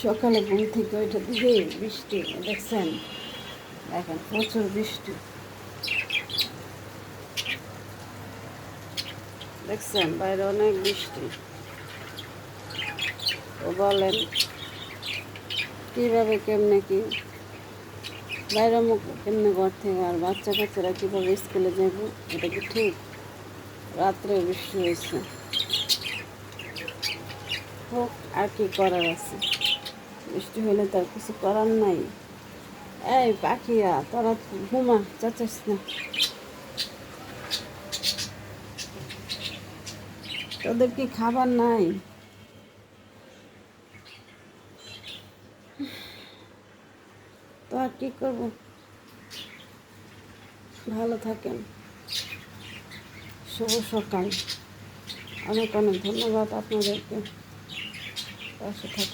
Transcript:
সকালে ঘুম থেকে ওইটা দিকে বৃষ্টি দেখছেন, দেখেন প্রচুর বৃষ্টি দেখছেন, বাইরে অনেক বৃষ্টি। তো বলেন কীভাবে কেমনে কি বাইরে মুখ কেমনে ঘর থেকে, আর বাচ্চা কাচ্চারা কীভাবে স্কুলে যাবো? এটা কি ঠিক? রাত্রে বৃষ্টি হয়েছে, হোক, আর কি করার আছে? বৃষ্টি হলে তার কিছু করার নাই। এই পাখিরা তোরা ঘুমা, চাচাস না, তোদের কি খাবার নাই? তো আর কি করবো, ভালো থাকেন। শুভ সকাল। অনেক অনেক ধন্যবাদ আপনাদেরকে পাশে থাকার